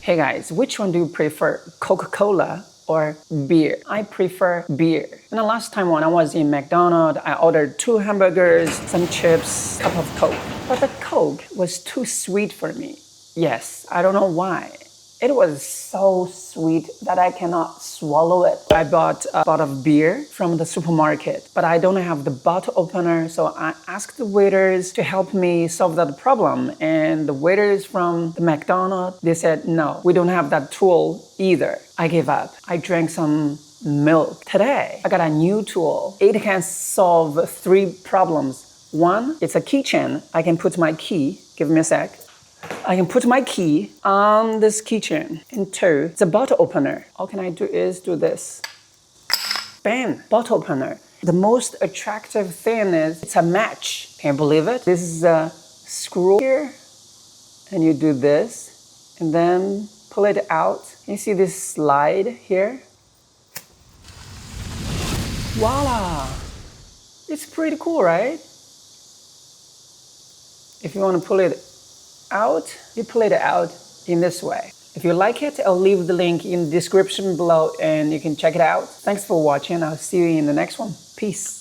Hey guys, which one do you prefer, Coca-Cola or beer? I prefer beer. And the last time when I was in McDonald's, I ordered 2 hamburgers, some chips, cup of Coke. But the Coke was too sweet for me. Yes, I don't know why. It was so sweet that I cannot swallow it. I bought a bottle of beer from the supermarket, but I don't have the bottle opener, so I asked the waiters to help me solve that problem. And the waiters from the McDonald's, they said, no, we don't have that tool either. I gave up. I drank some milk. Today, I got a new tool. It can solve 3 problems. 1, it's a keychain. I can put my key, give me a sec. I can put my key on this keychain. And 2, it's a bottle opener. All can I do is do this. Bam, bottle opener. The most attractive thing is it's a match. Can you believe it? This is a screw here, and you do this, and then pull it out. Can you see this slide here? Voila! It's pretty cool, right? If you want to pull it out, you pull it out in this way. If you like it, I'll leave the link in the description below and you can check it out. Thanks for watching. I'll see you in the next one. Peace.